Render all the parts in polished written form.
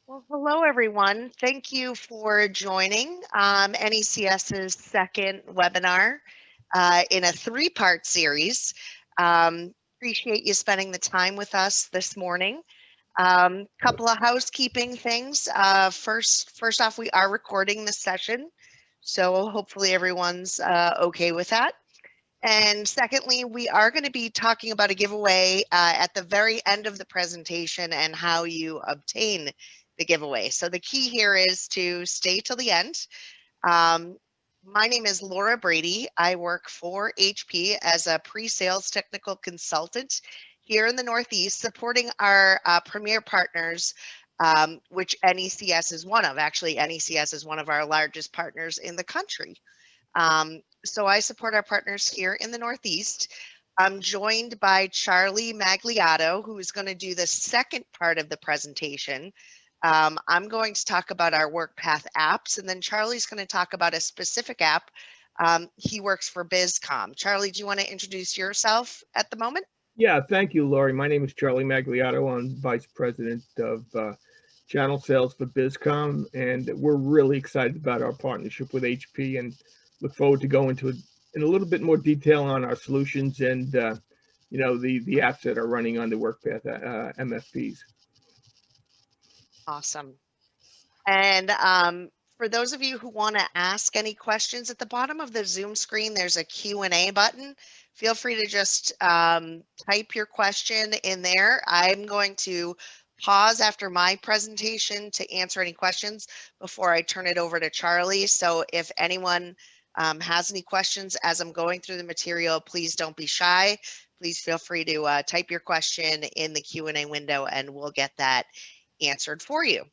Well, hello, everyone. Thank you for joining NECS's second webinar in a three-part series. Appreciate you spending the time with us this morning. Couple of housekeeping things. First off, we are recording this session, so hopefully everyone's okay with that. And secondly, we are going to be talking about a giveaway at the very end of the presentation and how you obtain the giveaway. So the key here is to stay till the end. My name is Laura Brady. I work for HP as a pre-sales technical consultant here in the Northeast, supporting our premier partners, which NECS is one of. Actually, NECS is one of our largest partners in the country. So I support our partners here in the Northeast. I'm joined by Charlie Magliato, who is going to do the second part of the presentation. I'm going to talk about our Workpath apps, and then Charlie's going to talk about a specific app. He works for BizCom. Charlie, do you want to introduce yourself at the moment? Yeah, thank you, Laurie. My name is Charlie Magliato. I'm Vice President of Channel Sales for BizCom, and we're really excited about our partnership with HP and look forward to going into in a little bit more detail on our solutions and the apps that are running on the Workpath MFPs. Awesome. And for those of you who want to ask any questions, at the bottom of the Zoom screen, there's a Q&A button. Feel free to just type your question in there. I'm going to pause after my presentation to answer any questions before I turn it over to Charlie. So if anyone has any questions as I'm going through the material, please don't be shy. Please feel free to type your question in the Q&A window and we'll get that answered for you.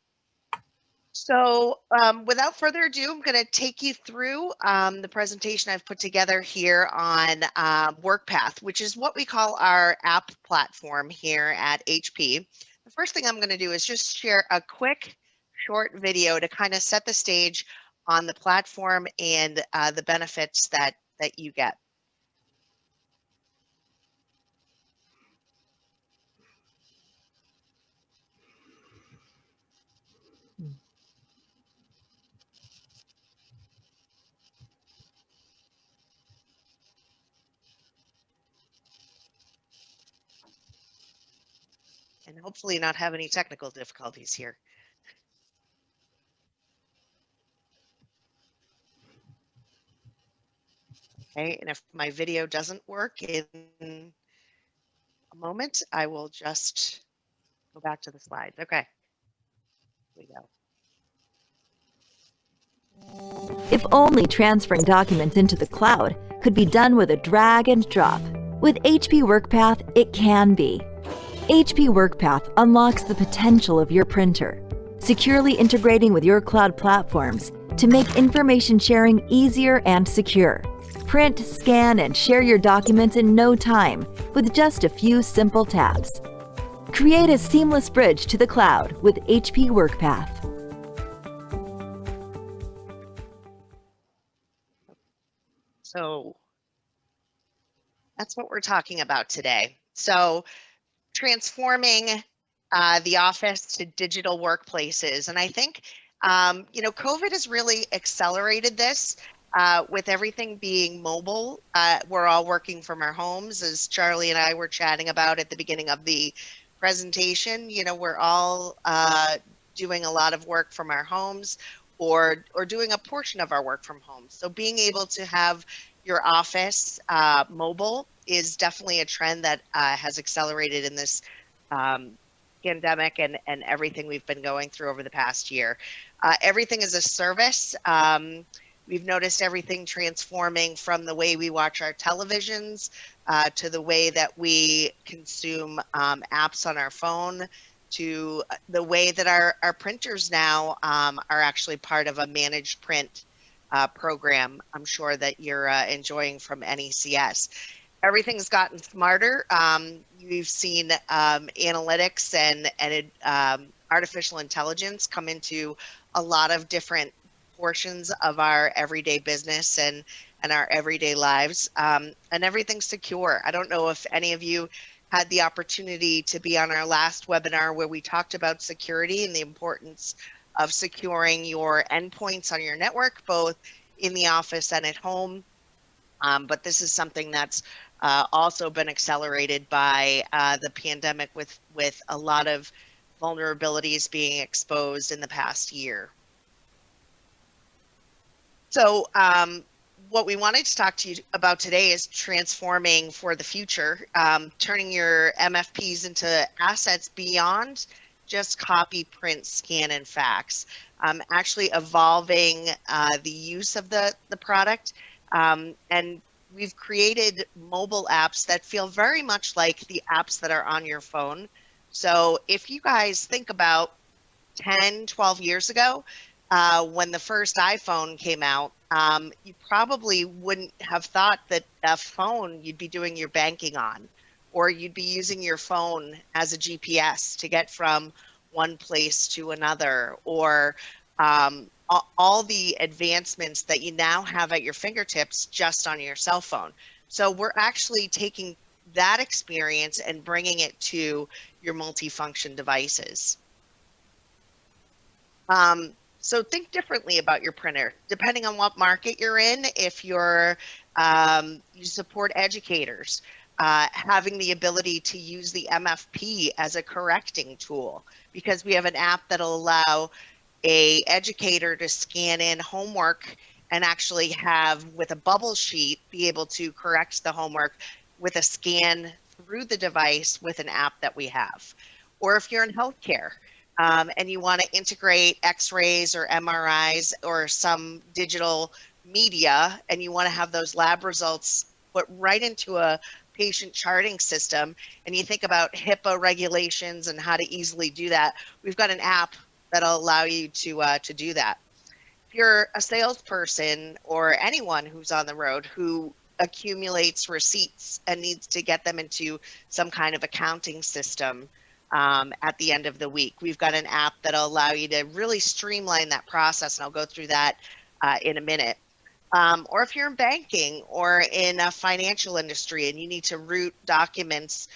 So without further ado, I'm going to take you through the presentation I've put together here on Workpath, which is what we call our app platform here at HP. The first thing I'm going to do is just share a quick short video to kind of set the stage on the platform and the benefits that you get. And hopefully not have any technical difficulties here. Okay, and if my video doesn't work in a moment, I will just go back to the slides. Okay, here we go. If only transferring documents into the cloud could be done with a drag and drop. With HP Workpath, it can be. HP Workpath unlocks the potential of your printer, securely integrating with your cloud platforms to make information sharing easier and secure. Print, scan, and share your documents in no time with just a few simple taps. Create a seamless bridge to the cloud with HP Workpath. So that's what we're talking about today. So transforming the office to digital workplaces. And I think, COVID has really accelerated this with everything being mobile. We're all working from our homes, as Charlie and I were chatting about at the beginning of the presentation. We're all doing a lot of work from our homes or doing a portion of our work from home. So being able to have your office mobile is definitely a trend that has accelerated in this pandemic and everything we've been going through over the past year. Everything is a service. We've noticed everything transforming from the way we watch our televisions to the way that we consume apps on our phone, to the way that our printers now are actually part of a managed print program. I'm sure that you're enjoying from NECS. Everything's gotten smarter. You've seen analytics and artificial intelligence come into a lot of different portions of our everyday business and our everyday lives, and everything's secure. I don't know if any of you had the opportunity to be on our last webinar where we talked about security and the importance of securing your endpoints on your network, both in the office and at home. But this is something that's also been accelerated by the pandemic with a lot of vulnerabilities being exposed in the past year. So what we wanted to talk to you about today is transforming for the future, turning your MFPs into assets beyond just copy, print, scan, and fax, actually evolving the use of the product. And we've created mobile apps that feel very much like the apps that are on your phone. So if you guys think about 10, 12 years ago, when the first iPhone came out, you probably wouldn't have thought that a phone you'd be doing your banking on, or you'd be using your phone as a GPS to get from one place to another, or all the advancements that you now have at your fingertips just on your cell phone. So we're actually taking that experience and bringing it to your multifunction devices. So think differently about your printer, depending on what market you're in. If you're, you support educators, having the ability to use the MFP as a correcting tool, because we have an app that'll allow a educator to scan in homework and actually have, with a bubble sheet, be able to correct the homework with a scan through the device with an app that we have. Or if you're in healthcare, and you want to integrate x-rays or MRIs or some digital media, and you want to have those lab results put right into a patient charting system, and you think about HIPAA regulations and how to easily do that, we've got an app that'll allow you to do that. If you're a salesperson or anyone who's on the road who accumulates receipts and needs to get them into some kind of accounting system, at the end of the week, we've got an app that'll allow you to really streamline that process, and I'll go through that in a minute. Or if you're in banking or in a financial industry and you need to route documents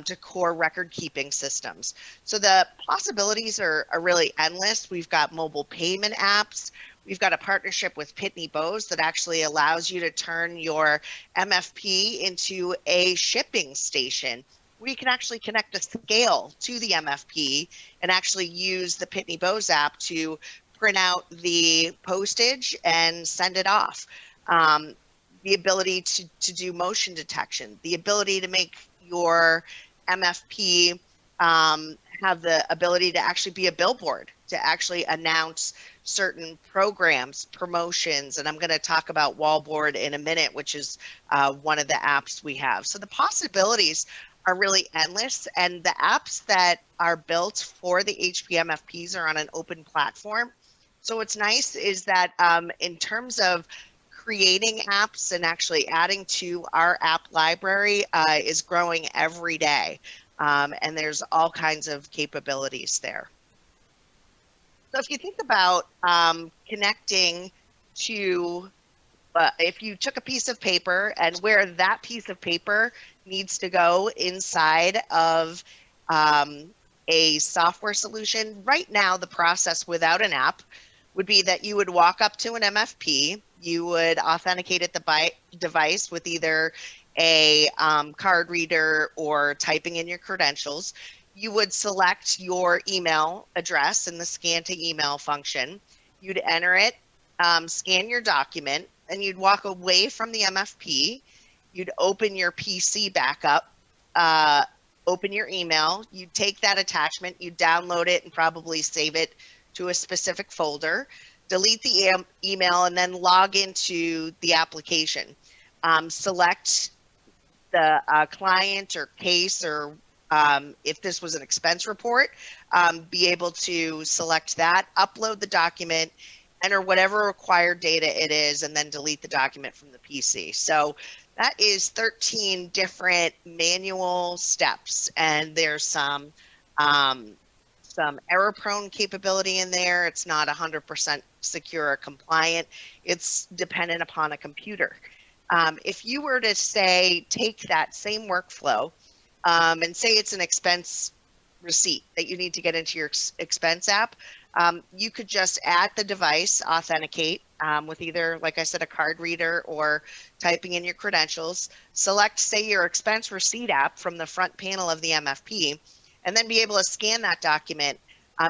to core record keeping systems. So the possibilities are really endless. We've got mobile payment apps. We've got a partnership with Pitney Bowes that actually allows you to turn your MFP into a shipping station. We can actually connect a scale to the MFP and actually use the Pitney Bowes app to print out the postage and send it off. The ability to do motion detection, the ability to make your MFP have the ability to actually be a billboard, to actually announce certain programs, promotions, and I'm going to talk about Wallboard in a minute, which is one of the apps we have. So the possibilities are really endless, and the apps that are built for the HP MFPs are on an open platform. So what's nice is that in terms of creating apps and actually adding to our app library is growing every day, and there's all kinds of capabilities there. So if you think about connecting to, if you took a piece of paper and where that piece of paper needs to go inside of a software solution, right now the process without an app would be that you would walk up to an MFP, you would authenticate at the device with either a card reader or typing in your credentials. You would select your email address in the scan to email function. You'd enter it, scan your document, and you'd walk away from the MFP. You'd open your PC back up, open your email. You'd take that attachment, you'd download it and probably save it to a specific folder, delete the email, and then log into the application. Select the client or case, or if this was an expense report, be able to select that, upload the document, enter whatever required data it is, and then delete the document from the PC. So that is 13 different manual steps, and there's some error-prone capability in there. It's not 100% secure or compliant. It's dependent upon a computer. If you were to say, take that same workflow, and say it's an expense receipt that you need to get into your expense app, you could just at the device authenticate with either, like I said, a card reader or typing in your credentials, select, say, your expense receipt app from the front panel of the MFP, and then be able to scan that document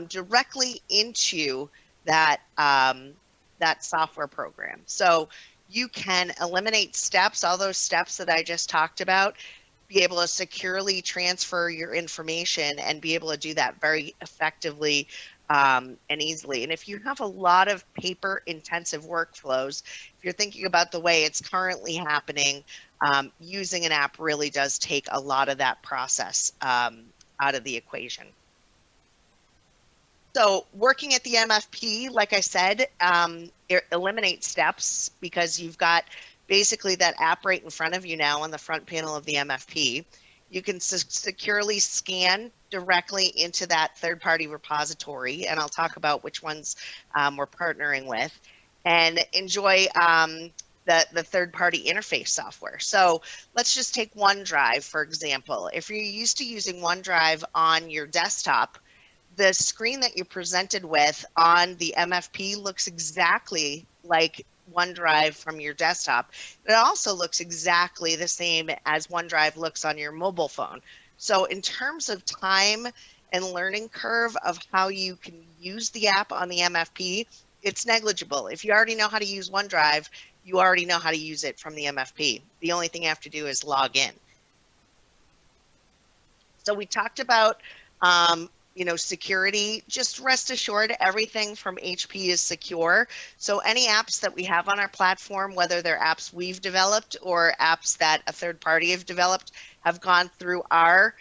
directly into that, that software program. So you can eliminate steps, all those steps that I just talked about, be able to securely transfer your information and be able to do that very effectively and easily. And if you have a lot of paper intensive workflows, if you're thinking about the way it's currently happening, using an app really does take a lot of that process out of the equation. So working at the MFP, like I said, it eliminates steps because you've got basically that app right in front of you now on the front panel of the MFP. You can securely scan directly into that third-party repository, and I'll talk about which ones we're partnering with, and enjoy the third-party interface software. So let's just take OneDrive, for example. If you're used to using OneDrive on your desktop, the screen that you're presented with on the MFP looks exactly like OneDrive from your desktop. It also looks exactly the same as OneDrive looks on your mobile phone. So in terms of time and learning curve of how you can use the app on the MFP, it's negligible. If you already know how to use OneDrive, you already know how to use it from the MFP. The only thing you have to do is log in. So we talked about security. Just rest assured, everything from HP is secure. So any apps that we have on our platform, whether they're apps we've developed or apps that a third party have developed, have gone through our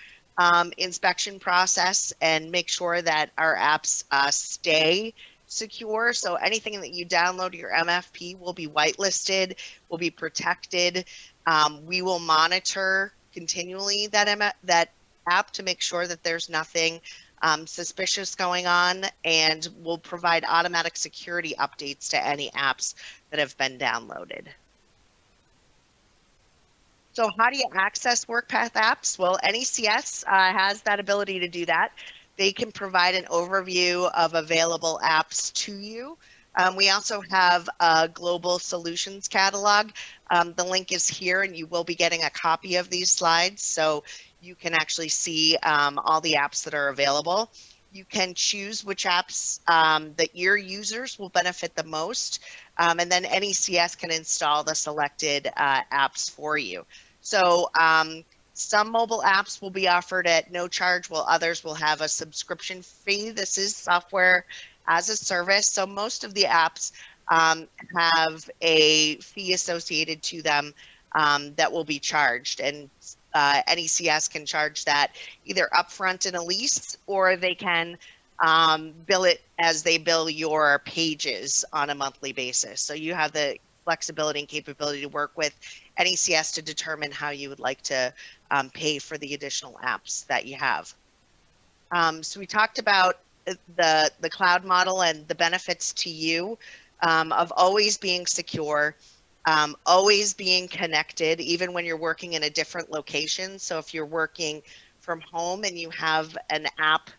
inspection process and make sure that our apps stay secure. So anything that you download to your MFP will be whitelisted, will be protected. We will monitor continually that app to make sure that there's nothing suspicious going on, and we'll provide automatic security updates to any apps that have been downloaded. So how do you access Workpath apps? Well, NECS has that ability to do that. They can provide an overview of available apps to you. We also have a global solutions catalog. The link is here, and you will be getting a copy of these slides, so you can actually see all the apps that are available. You can choose which apps that your users will benefit the most, and then NECS can install the selected apps for you. So some mobile apps will be offered at no charge, while others will have a subscription fee. This is software as a service, so most of the apps have a fee associated to them that will be charged, and NECS can charge that either upfront in a lease, or they can bill it as they bill your pages on a monthly basis. So you have the flexibility and capability to work with NECS to determine how you would like to pay for the additional apps that you have. So we talked about the cloud model and the benefits to you of always being secure, always being connected, even when you're working in a different location. So if you're working from home and you have an app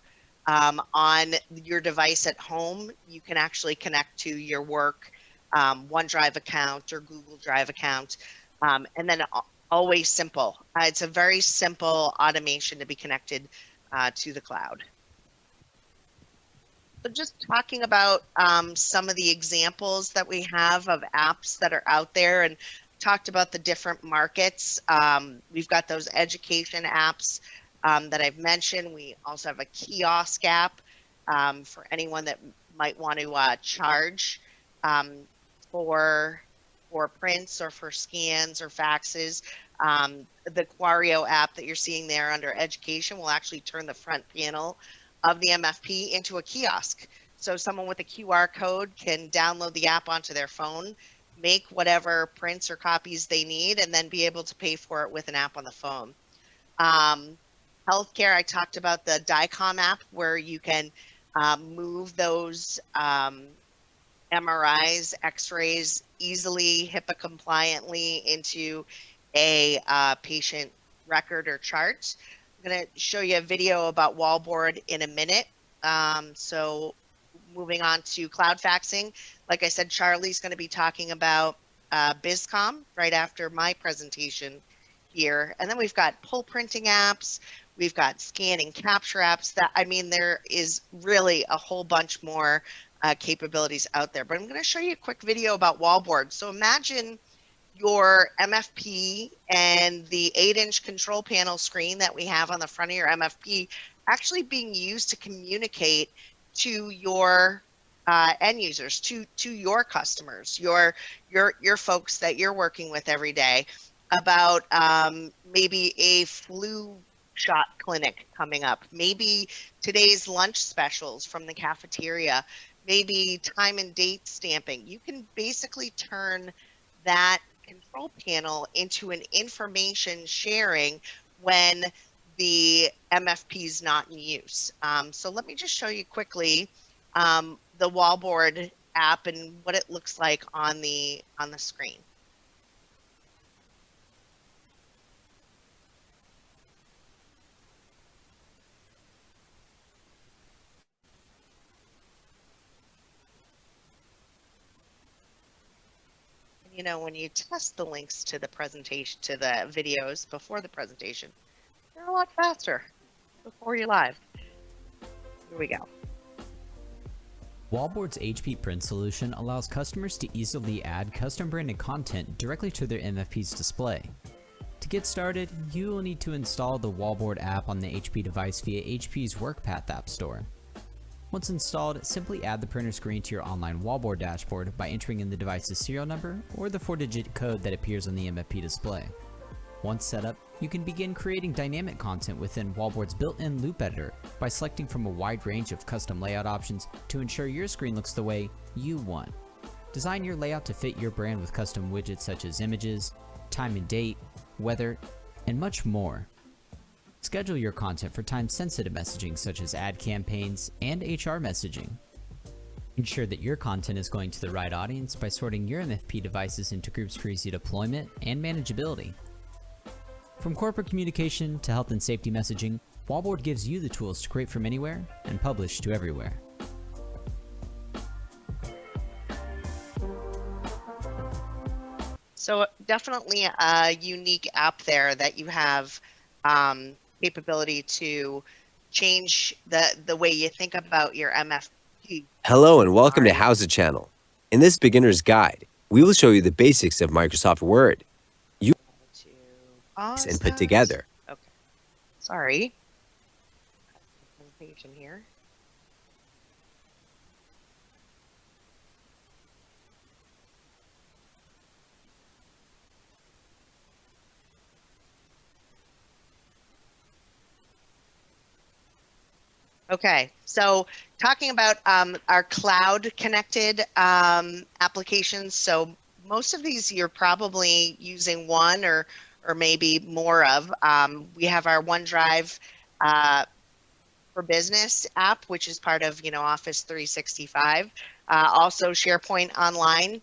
on your device at home, you can actually connect to your work OneDrive account or Google Drive account, and then always simple. It's a very simple automation to be connected to the cloud. So just talking about some of the examples that we have of apps that are out there, and talked about the different markets. We've got those education apps that I've mentioned. We also have a kiosk app for anyone that might want to charge for prints or for scans or faxes. The Quario app that you're seeing there under education will actually turn the front panel of the MFP into a kiosk. So someone with a QR code can download the app onto their phone, make whatever prints or copies they need, and then be able to pay for it with an app on the phone. Healthcare, I talked about the DICOM app where you can move those MRIs, X-rays easily, HIPAA compliantly into a patient record or chart. going to show you a video about Wallboard in a minute. So moving on to cloud faxing, like I said, Charlie's going to be talking about BizCom right after my presentation here. And then we've got pull printing apps. We've got scan and capture apps. There is really a whole bunch more capabilities out there. But I'm going to show you a quick video about Wallboard. So imagine your MFP and the 8-inch control panel screen that we have on the front of your MFP actually being used to communicate to your end users, to your customers, your folks that you're working with every day about maybe a flu shot clinic coming up, maybe today's lunch specials from the cafeteria, maybe time and date stamping. You can basically turn that control panel into an information sharing when the MFP is not in use. So let me just show you quickly the Wallboard app and what it looks like on the screen. You know, when you test the links to the presentation, to the videos before the presentation, they're a lot faster before you're live. Here we go. Wallboard's HP Print solution allows customers to easily add custom branded content directly to their MFP's display. To get started, you will need to install the Wallboard app on the HP device via HP's Workpath App Store. Once installed, simply add the printer screen to your online Wallboard dashboard by entering in the device's serial number or the 4-digit code that appears on the MFP display. Once set up, you can begin creating dynamic content within Wallboard's built-in loop editor by selecting from a wide range of custom layout options to ensure your screen looks the way you want. Design your layout to fit your brand with custom widgets such as images, time and date, weather, and much more. Schedule your content for time-sensitive messaging such as ad campaigns and HR messaging. Ensure that your content is going to the right audience by sorting your MFP devices into groups for easy deployment and manageability. From corporate communication to health and safety messaging, Wallboard gives you the tools to create from anywhere and publish to everywhere. So definitely a unique app there that you have capability to change the way you think about your MFP. Hello and welcome to How's It Channel. In this beginner's guide, we will show you the basics of Microsoft Word. And put together. Okay. Sorry. Presentation here. Okay, so talking about our cloud connected applications. So most of these you're probably using one or maybe more of. We have our OneDrive for Business app, which is part of Office 365. Also SharePoint Online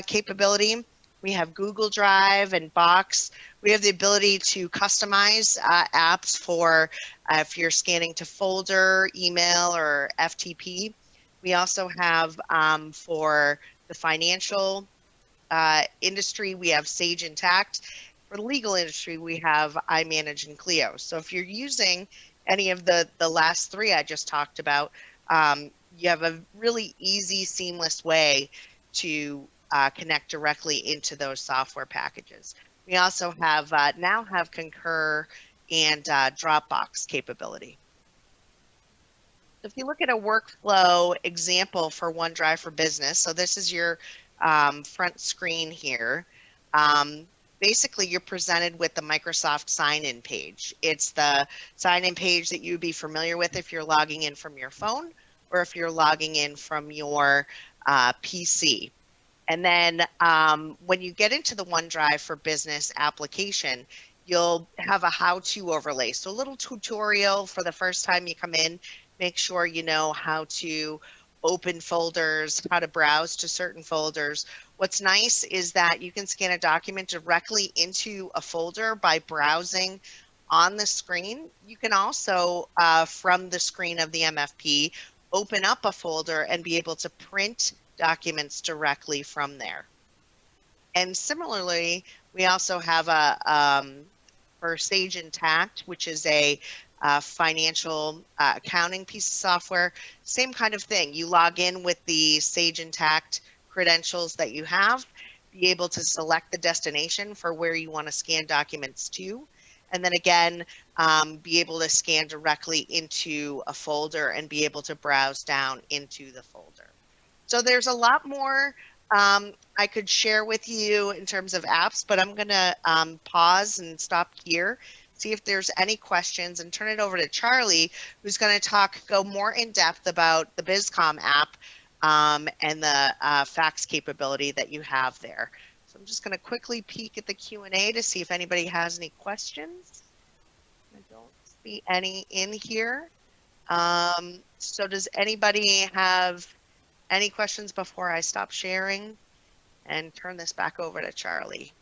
capability. We have Google Drive and Box. We have the ability to customize apps for if you're scanning to folder, email, or FTP. We also have for the financial industry, we have Sage Intacct. For the legal industry, we have iManage and Clio. So if you're using any of the last three I just talked about, you have a really easy, seamless way to connect directly into those software packages. We also have now have Concur and Dropbox capability. If you look at a workflow example for OneDrive for Business, so this is your front screen here. Basically, you're presented with the Microsoft sign-in page. It's the sign-in page that you'd be familiar with if you're logging in from your phone or if you're logging in from your PC. And then when you get into the OneDrive for Business application, you'll have a how-to overlay. So a little tutorial for the first time you come in, make sure you know how to open folders, how to browse to certain folders. What's nice is that you can scan a document directly into a folder by browsing on the screen, you can also, from the screen of the MFP, open up a folder and be able to print documents directly from there. And similarly, we also have for Sage Intacct, which is a financial accounting piece of software. Same kind of thing. You log in with the Sage Intacct credentials that you have, be able to select the destination for where you want to scan documents to, and then again, be able to scan directly into a folder and be able to browse down into the folder. So there's a lot more I could share with you in terms of apps, but I'm going to pause and stop here, see if there's any questions, and turn it over to Charlie, who's going to go more in depth about the BizCom app and the fax capability that you have there. So I'm just going to quickly peek at the Q&A to see if anybody has any questions. I don't see any in here. So does anybody have any questions before I stop sharing and turn this back over to Charlie?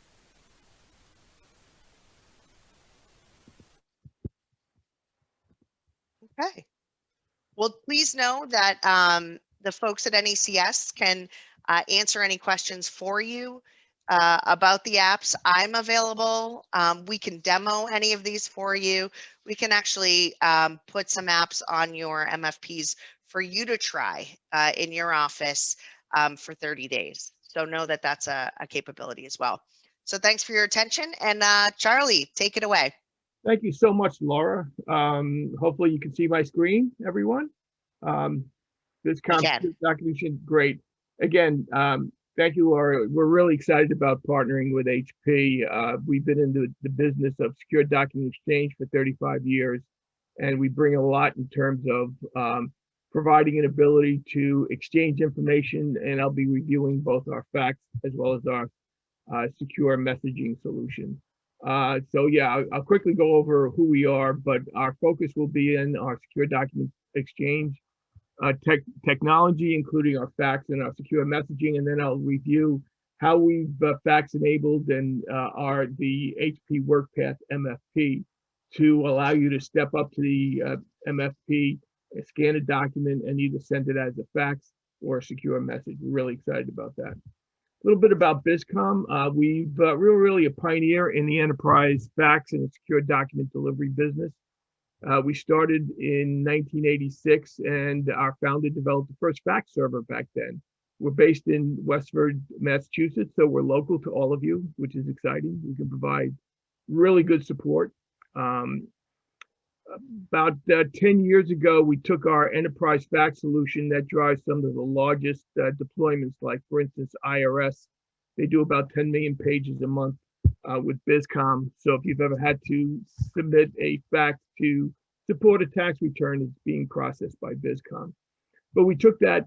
Okay. Well, please know that the folks at NECS can answer any questions for you about the apps. I'm available. We can demo any of these for you. We can actually put some apps on your MFPs for you to try in your office for 30 days. So know that that's a capability as well. So thanks for your attention. And Charlie, take it away. Thank you so much, Laura. Hopefully you can see my screen, everyone. This documentation, great. Again, thank you, Laura. We're really excited about partnering with HP. We've been in the business of secure document exchange for 35 years, and we bring a lot in terms of providing an ability to exchange information, and I'll be reviewing both our fax as well as our secure messaging solution. So yeah, I'll quickly go over who we are, but our focus will be in our secure document exchange technology, including our fax and our secure messaging, and then I'll review how we've fax enabled and the HP Workpath MFP to allow you to step up to the MFP, scan a document, and either send it as a fax or a secure message. We're really excited about that. A little bit about BizCom. We're really a pioneer in the enterprise fax and secure document delivery business. We started in 1986, and our founder developed the first fax server back then. We're based in Westford, Massachusetts, so we're local to all of you, which is exciting. We can provide really good support. About 10 years ago, we took our enterprise fax solution that drives some of the largest deployments, like, for instance, IRS. They do about 10 million pages a month with BizCom. So if you've ever had to submit a fax to support a tax return, it's being processed by BizCom. But we took that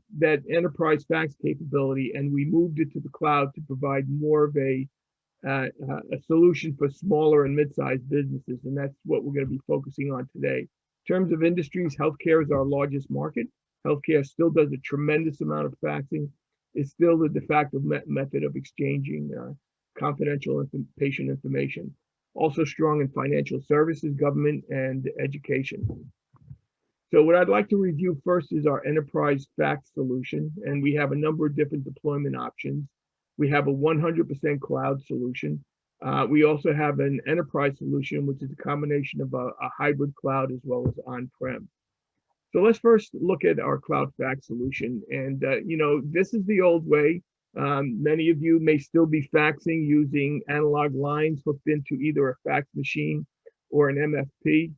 enterprise fax capability and we moved it to the cloud to provide more of a solution for smaller and mid-sized businesses, and that's what we're going to be focusing on today. In terms of industries, healthcare is our largest market. Healthcare still does a tremendous amount of faxing. It's still the de facto method of exchanging confidential patient information. Also strong in financial services, government, and education. So what I'd like to review first is our enterprise fax solution, and we have a number of different deployment options. We have a 100% cloud solution. We also have an enterprise solution, which is a combination of a hybrid cloud as well as on-prem. So let's first look at our cloud fax solution. And, this is the old way. Many of you may still be faxing using analog lines hooked into either a fax machine or an MFP.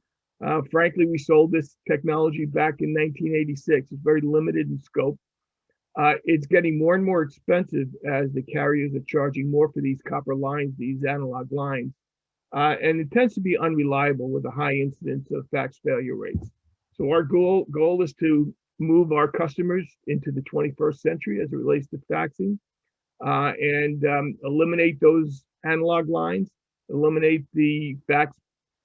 Frankly, we sold this technology back in 1986. It's very limited in scope. It's getting more and more expensive as the carriers are charging more for these copper lines, these analog lines. And it tends to be unreliable with a high incidence of fax failure rates. So our goal is to move our customers into the 21st century as it relates to faxing and eliminate those analog lines, eliminate the fax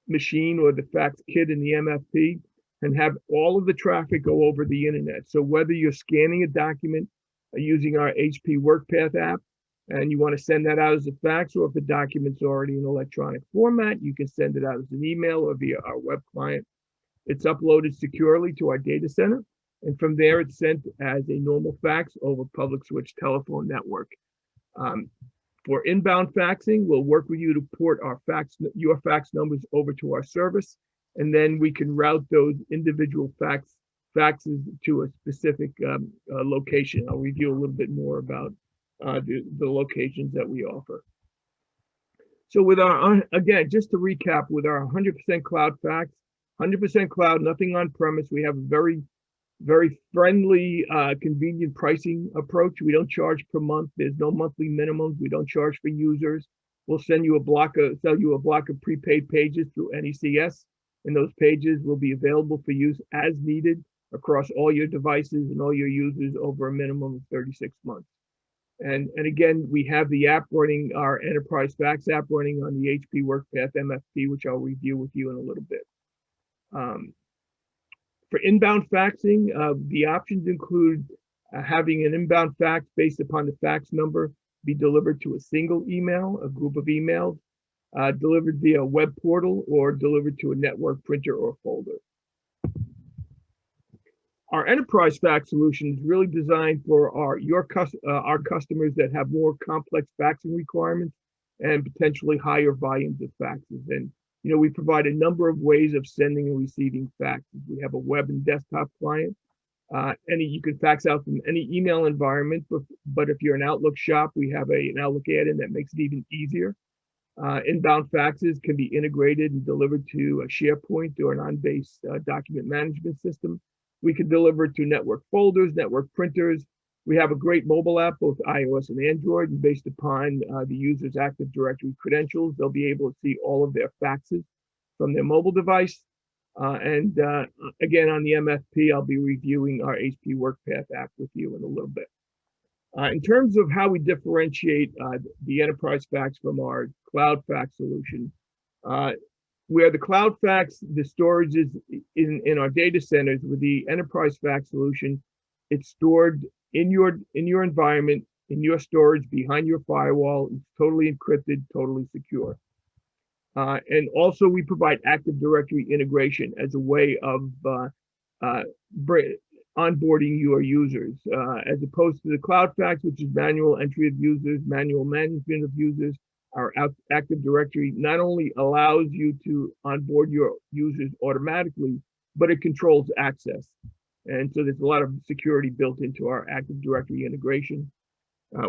machine or the fax kit in the MFP, and have all of the traffic go over the internet. So whether you're scanning a document using our HP Workpath app, and you want to send that out as a fax, or if the document's already in electronic format, you can send it out as an email or via our web client. It's uploaded securely to our data center, and from there it's sent as a normal fax over public switch telephone network. For inbound faxing, we'll work with you to port your fax numbers over to our service, and then we can route those individual faxes to a specific location. I'll review a little bit more about the locations that we offer. So with our, again, just to recap, with our 100% cloud fax, 100% cloud, nothing on premise, we have a very, very friendly, convenient pricing approach. We don't charge per month. There's no monthly minimums. We don't charge for users. We'll sell you a block of prepaid pages through NECS, and those pages will be available for use as needed across all your devices and all your users over a minimum of 36 months. And again, we have the app running, our enterprise fax app running on the HP Workpath MFP, which I'll review with you in a little bit. For inbound faxing, the options include having an inbound fax based upon the fax number be delivered to a single email, a group of emails, delivered via a web portal, or delivered to a network printer or folder. Our enterprise fax solution is really designed for our customers that have more complex faxing requirements and potentially higher volumes of faxes. And we provide a number of ways of sending and receiving faxes. We have a web and desktop client. You can fax out from any email environment, but if you're an Outlook shop, we have an Outlook add-in that makes it even easier. Inbound faxes can be integrated and delivered to a SharePoint or an on-base document management system. We can deliver to network folders, network printers. We have a great mobile app, both iOS and Android, and based upon the user's Active Directory credentials, they'll be able to see all of their faxes from their mobile device. Again, on the MFP, I'll be reviewing our HP Workpath app with you in a little bit. In terms of how we differentiate the enterprise fax from our cloud fax solution, where the cloud fax, the storage is in our data centers. With the enterprise fax solution, it's stored in your environment, in your storage, behind your firewall. It's totally encrypted, totally secure. And also we provide Active Directory integration as a way of onboarding your users, as opposed to the cloud fax, which is manual entry of users, manual management of users. Our Active Directory not only allows you to onboard your users automatically, but it controls access. And so there's a lot of security built into our Active Directory integration.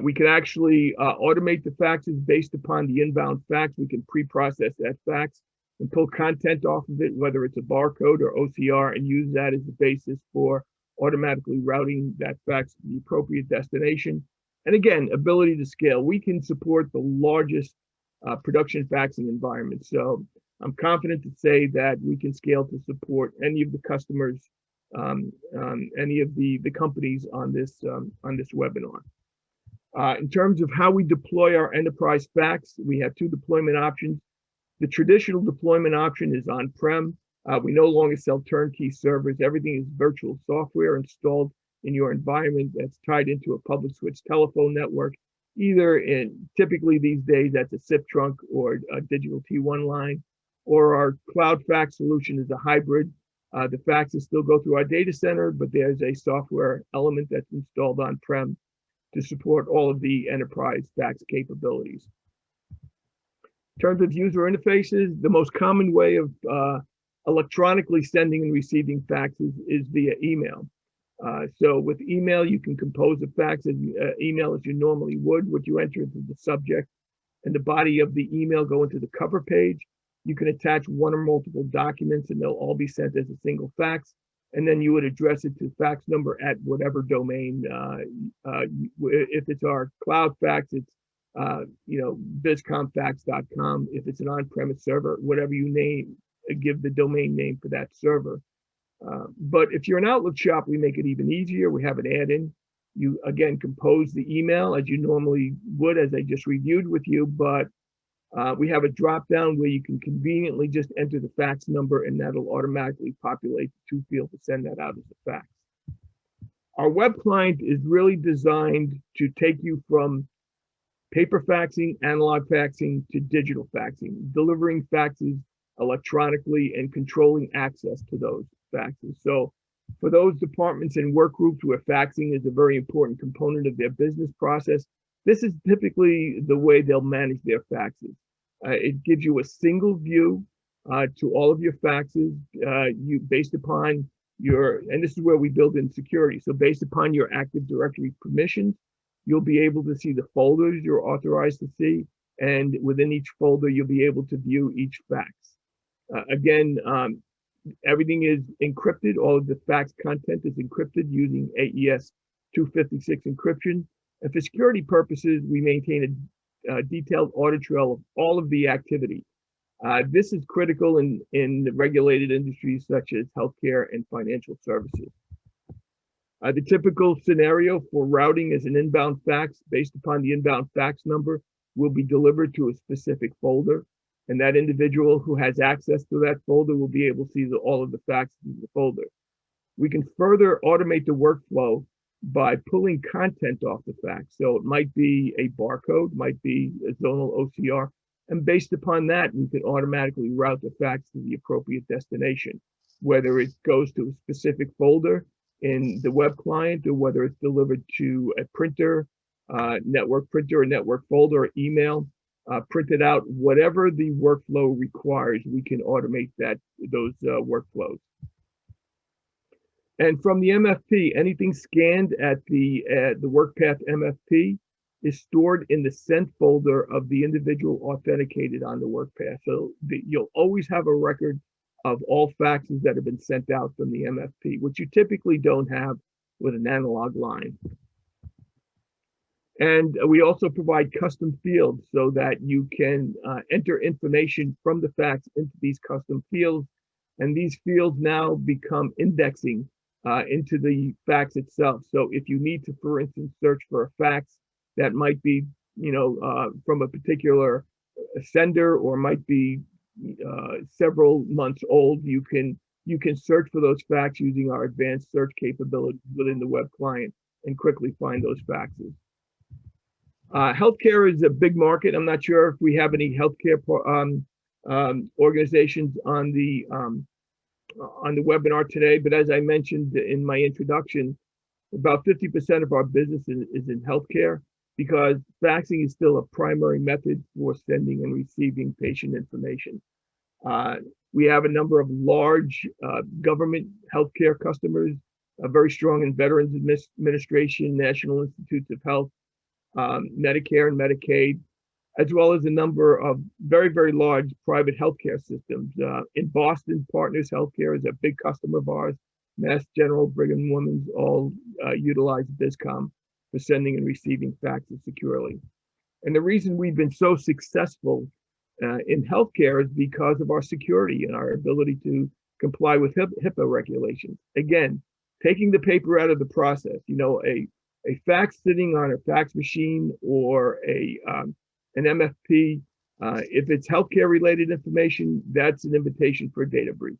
We can actually automate the faxes based upon the inbound fax. We can pre-process that fax and pull content off of it, whether it's a barcode or OCR, and use that as the basis for automatically routing that fax to the appropriate destination. And again, ability to scale. We can support the largest production faxing environment. So I'm confident to say that we can scale to support any of the customers, any of the companies on this webinar. In terms of how we deploy our enterprise fax, we have two deployment options. The traditional deployment option is on-prem. We no longer sell turnkey servers. Everything is virtual software installed in your environment that's tied into a public switch telephone network, typically these days, that's a SIP trunk or a digital T1 line, or our cloud fax solution is a hybrid. The faxes still go through our data center, but there's a software element that's installed on-prem to support all of the enterprise fax capabilities. In terms of user interfaces, the most common way of electronically sending and receiving faxes is via email. So with email, you can compose a fax email as you normally would. What you enter into the subject and the body of the email go into the cover page. You can attach one or multiple documents and they'll all be sent as a single fax. And then you would address it to fax number at whatever domain. If it's our cloud fax, it's bizcomfax.com. If it's an on-premise server, whatever you name, give the domain name for that server. But if you're an Outlook shop, we make it even easier. We have an add-in. You, again, compose the email as you normally would, as I just reviewed with you, but we have a drop-down where you can conveniently just enter the fax number and that'll automatically populate the to field to send that out as a fax. Our web client is really designed to take you from paper faxing, analog faxing to digital faxing, delivering faxes electronically and controlling access to those faxes. So for those departments and work groups where faxing is a very important component of their business process, this is typically the way they'll manage their faxes. It gives you a single view to all of your faxes, based upon your, and this is where we build in security. So based upon your Active Directory permissions, you'll be able to see the folders you're authorized to see. And within each folder, you'll be able to view each fax. Again, everything is encrypted. All of the fax content is encrypted using AES 256 encryption. And for security purposes, we maintain a detailed audit trail of all of the activity. This is critical in the regulated industries such as healthcare and financial services. The typical scenario for routing is an inbound fax based upon the inbound fax number will be delivered to a specific folder. And that individual who has access to that folder will be able to see all of the faxes in the folder. We can further automate the workflow by pulling content off the fax. So it might be a barcode, might be a zonal OCR. And based upon that, we can automatically route the fax to the appropriate destination, whether it goes to a specific folder in the web client or whether it's delivered to a printer, network printer, or network folder, or email. Printed out, whatever the workflow requires, we can automate those workflows. And from the MFP, anything scanned at the WorkPath MFP is stored in the sent folder of the individual authenticated on the WorkPath. So you'll always have a record of all faxes that have been sent out from the MFP, which you typically don't have with an analog line. And we also provide custom fields so that you can enter information from the fax into these custom fields. And these fields now become indexing into the fax itself. So if you need to, for instance, search for a fax that might be, from a particular sender or might be several months old, you can search for those fax using our advanced search capabilities within the web client and quickly find those faxes. Healthcare is a big market. I'm not sure if we have any healthcare organizations on the webinar today, but as I mentioned in my introduction, about 50% of our business is in healthcare because faxing is still a primary method for sending and receiving patient information. We have a number of large government healthcare customers, very strong in Veterans Administration, National Institutes of Health, Medicare and Medicaid, as well as a number of very, very large private healthcare systems. In Boston, Partners Healthcare is a big customer of ours. Mass General, Brigham and Women's all utilize BizCom for sending and receiving faxes securely. And the reason we've been so successful in healthcare is because of our security and our ability to comply with HIPAA regulations. Again, taking the paper out of the process. A fax sitting on a fax machine or an MFP, if it's healthcare related information, that's an invitation for a data breach.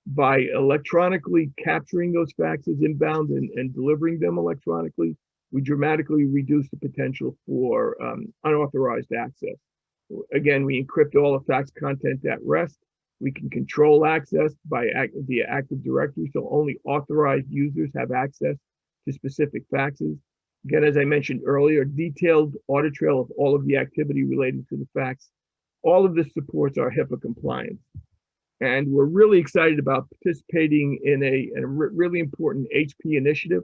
By electronically capturing those faxes inbound and delivering them electronically, we dramatically reduce the potential for unauthorized access. Again, we encrypt all the fax content at rest. We can control access via Active Directory, so only authorized users have access to specific faxes. Again, as I mentioned earlier, detailed audit trail of all of the activity related to the fax. All of this supports our HIPAA compliance. And we're really excited about participating in a really important HP initiative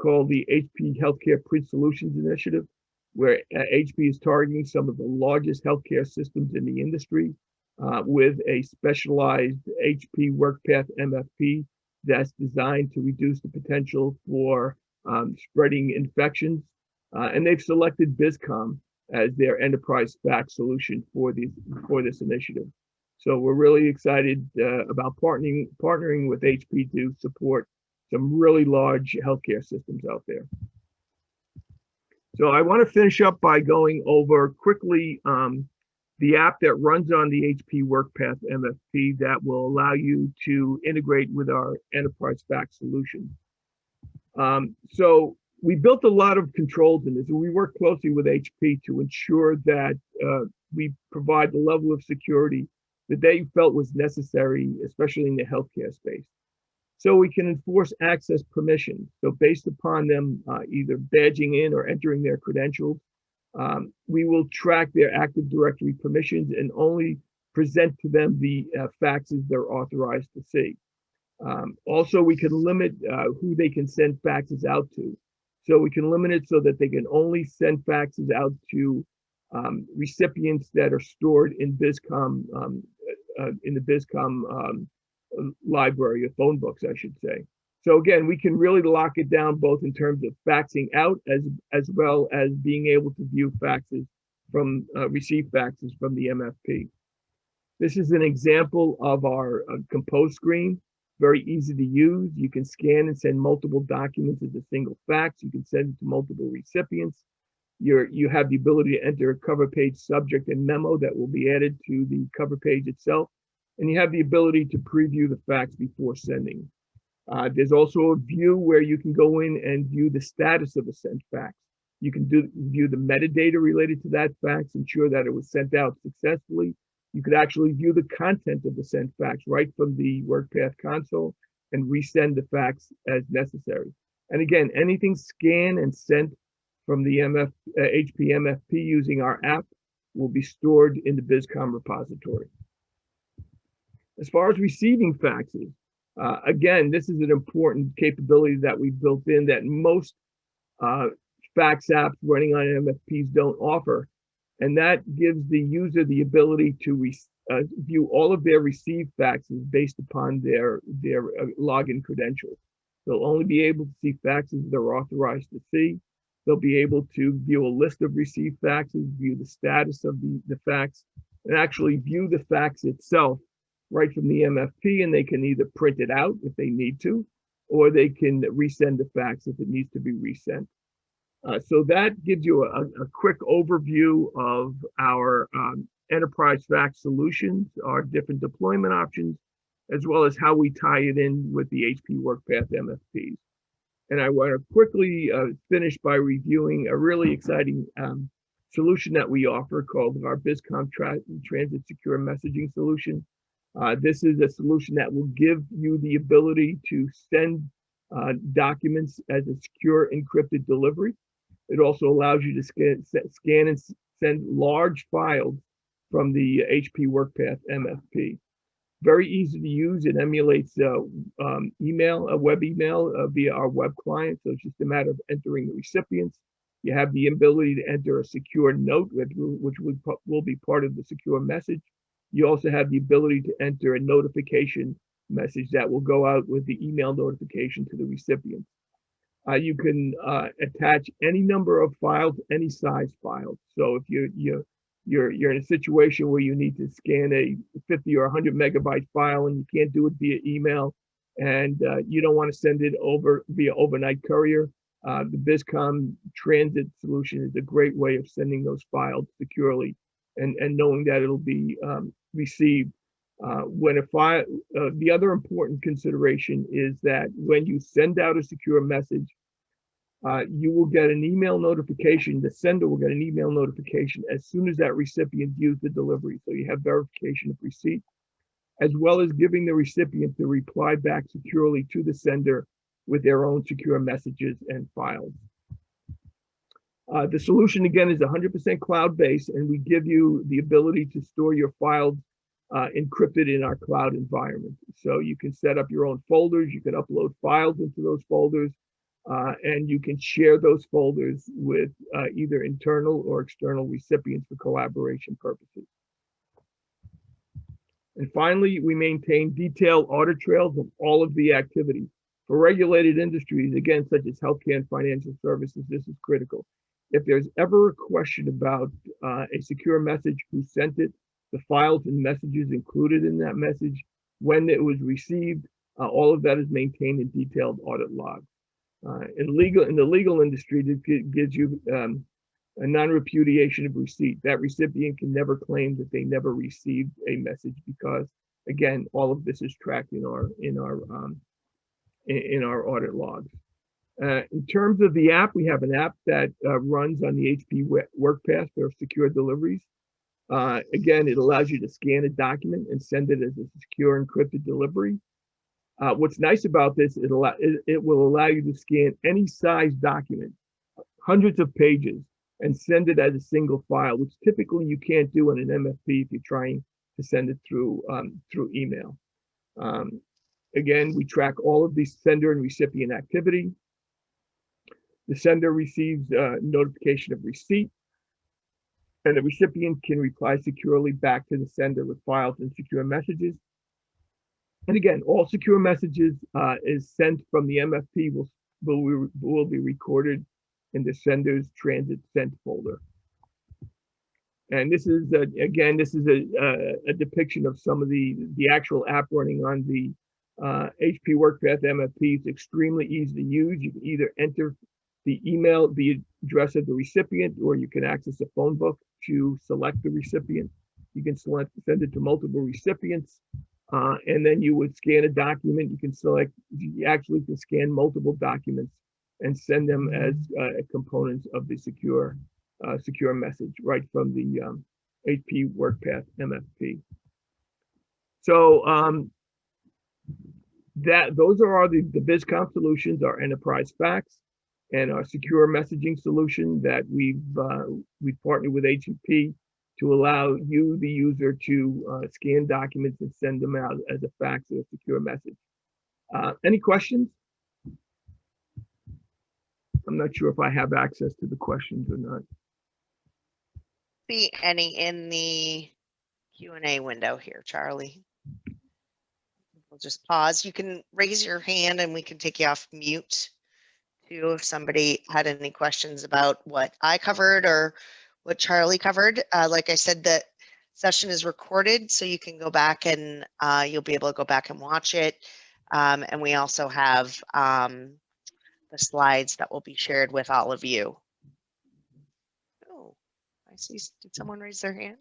called the HP Healthcare Print Solutions Initiative, where HP is targeting some of the largest healthcare systems in the industry with a specialized HP Workpath MFP that's designed to reduce the potential for spreading infections. And they've selected BizCom as their enterprise fax solution for this initiative. So we're really excited about partnering with HP to support some really large healthcare systems out there. So I want to finish up by going over quickly the app that runs on the HP Workpath MFP that will allow you to integrate with our enterprise fax solution. So We built a lot of controls in this, and we work closely with HP to ensure that we provide the level of security that they felt was necessary, especially in the healthcare space. So we can enforce access permissions. So based upon them either badging in or entering their credentials, we will track their Active Directory permissions and only present to them the faxes they're authorized to see. Also, we can limit who they can send faxes out to. So we can limit it so that they can only send faxes out to recipients that are stored in BizCom, in the BizCom library of phone books, I should say. So again, we can really lock it down both in terms of faxing out as well as being able to view faxes from receive faxes from the MFP. This is an example of our compose screen. Very easy to use. You can scan and send multiple documents as a single fax. You can send it to multiple recipients. You have the ability to enter a cover page subject and memo that will be added to the cover page itself. And you have the ability to preview the fax before sending. There's also a view where you can go in and view the status of a sent fax. You can view the metadata related to that fax, ensure that it was sent out successfully. You could actually view the content of the sent fax right from the Workpath console and resend the fax as necessary. And again, anything scanned and sent from the HP MFP using our app will be stored in the BizCom repository. As far as receiving faxes, again, this is an important capability that we built in that most fax apps running on MFPs don't offer. And that gives the user the ability to view all of their received faxes based upon their login credentials. They'll only be able to see faxes they're authorized to see. They'll be able to view a list of received faxes, view the status of the fax, and actually view the fax itself right from the MFP, and they can either print it out if they need to, or they can resend the fax if it needs to be resent. So that gives you a quick overview of our enterprise fax solutions, our different deployment options, as well as how we tie it in with the HP Workpath MFPs. And I want to quickly finish by reviewing a really exciting solution that we offer called our BizCom Transit Secure Messaging Solution. This is a solution that will give you the ability to send documents as a secure encrypted delivery. It also allows you to scan and send large files from the HP Workpath MFP. Very easy to use. It emulates web email via our web client. So it's just a matter of entering the recipients. You have the ability to enter a secure note, which will be part of the secure message. You also have the ability to enter a notification message that will go out with the email notification to the recipient. You can attach any number of files, any size files. So if you're in a situation where you need to scan a 50 or 100 megabyte file and you can't do it via email, and you don't want to send it over via overnight courier, the BizCom Transit solution is a great way of sending those files securely and knowing that it'll be received. When a file, the other important consideration is that when you send out a secure message, you will get an email notification. The sender will get an email notification as soon as that recipient views the delivery. So you have verification of receipt, as well as giving the recipient to reply back securely to the sender with their own secure messages and files. The solution, again, is 100% cloud-based, and we give you the ability to store your files encrypted in our cloud environment. So you can set up your own folders, you can upload files into those folders, and you can share those folders with either internal or external recipients for collaboration purposes. And finally, we maintain detailed audit trails of all of the activity. For regulated industries, again, such as healthcare and financial services, this is critical. If there's ever a question about a secure message, who sent it, the files and messages included in that message, when it was received, all of that is maintained in detailed audit logs. In the legal industry, it gives you a non-repudiation of receipt. That recipient can never claim that they never received a message because, again, all of this is tracked in our audit logs. In terms of the app, we have an app that runs on the HP Workpath for secure deliveries. Again, it allows you to scan a document and send it as a secure encrypted delivery. What's nice about this, it will allow you to scan any size document, hundreds of pages, and send it as a single file, which typically you can't do in an MFP if you're trying to send it through email. Again, we track all of the sender and recipient activity. The sender receives notification of receipt, and the recipient can reply securely back to the sender with files and secure messages. And again, all secure messages is sent from the MFP will be recorded in the sender's transit sent folder. And this is again, this is a depiction of some of the actual app running on the HP Workpath MFP. It's extremely easy to use. You can either enter the email, the address of the recipient, or you can access a phone book to select the recipient. You can send it to multiple recipients, and then you would scan a document. You can you actually can scan multiple documents and send them as components of the secure message right from the HP Workpath MFP. So those are the BizCom solutions, our enterprise fax, and our secure messaging solution that we've partnered with HP to allow you, the user, to scan documents and send them out as a fax or a secure message. Any questions? I'm not sure if I have access to the questions or not. See any in the Q&A window here, Charlie? We'll just pause. You can raise your hand and we can take you off mute too if somebody had any questions about what I covered or what Charlie covered. Like I said, the session is recorded, so you can go back and you'll be able to go back and watch it. And we also have the slides that will be shared with all of you. Oh, I see. Did someone raise their hand?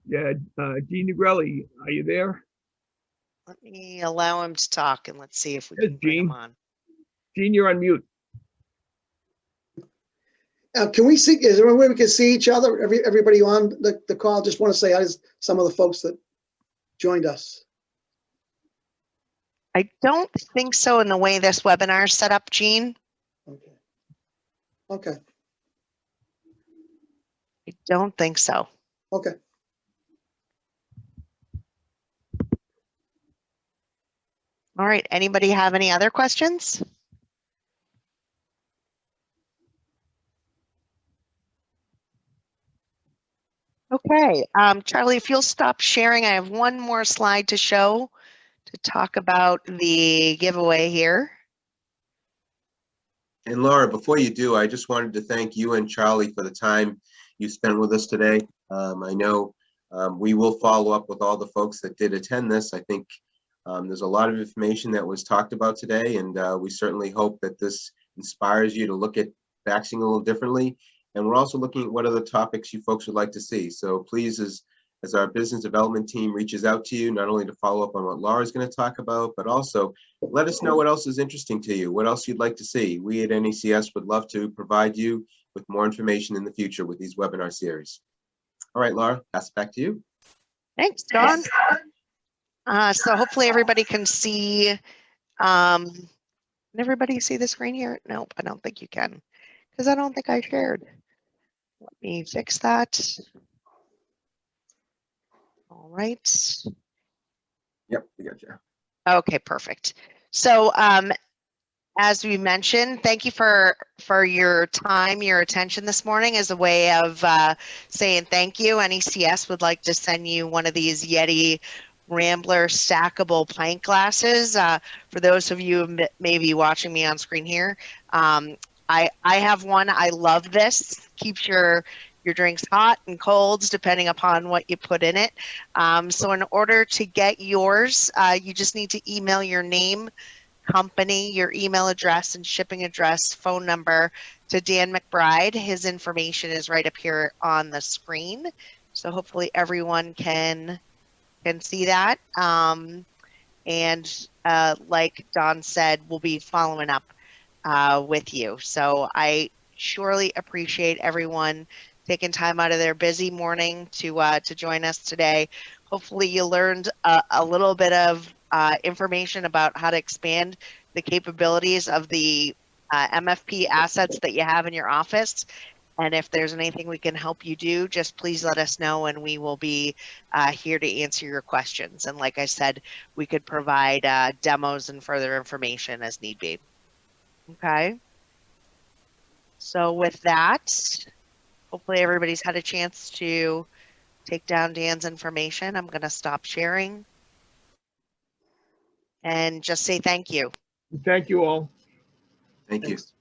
Yeah, Gene Negrelli, are you there? Let me allow him to talk and let's see if we can bring him on. Gene, you're on mute. Can we see, is there a way we can see each other, everybody on the call? Just want to say hi to some of the folks that joined us. I don't think so in the way this webinar is set up, Gene. Okay. Okay. I don't think so. Okay. All right. Anybody have any other questions? Okay. Charlie, if you'll stop sharing, I have one more slide to show to talk about the giveaway here. And Laura, before you do, I just wanted to thank you and Charlie for the time you spent with us today. I know we will follow up with all the folks that did attend this. I think there's a lot of information that was talked about today, and we certainly hope that this inspires you to look at faxing a little differently. And we're also looking at what other topics you folks would like to see. So please, as our business development team reaches out to you, not only to follow up on what Laura's going to talk about, but also let us know what else is interesting to you, what else you'd like to see. We at NECS would love to provide you with more information in the future with these webinar series. All right, Laura, pass it back to you. Thanks, Don. So hopefully everybody can see. Can everybody see the screen here? Nope, I don't think you can, because I don't think I shared. Let me fix that. All right. Yep, we got you. Okay, perfect. So as we mentioned, thank you for your time, your attention this morning as a way of saying thank you. NECS would like to send you one of these Yeti Rambler stackable pint glasses. For those of you who may be watching me on screen here, I have one. I love this. Keeps your drinks hot and colds depending upon what you put in it. So in order to get yours, you just need to email your name, company, your email address and shipping address, phone number to Dan McBride. His information is right up here on the screen. So hopefully everyone can see that. And like Don said, we'll be following up with you. So I surely appreciate everyone taking time out of their busy morning to join us today. Hopefully you learned a little bit of information about how to expand the capabilities of the MFP assets that you have in your office. And if there's anything we can help you do, just please let us know and we will be here to answer your questions. And like I said, we could provide demos and further information as need be. Okay. So with that, hopefully everybody's had a chance to take down Dan's information. I'm going to stop sharing and just say thank you. Thank you all. Thank you. Thanks.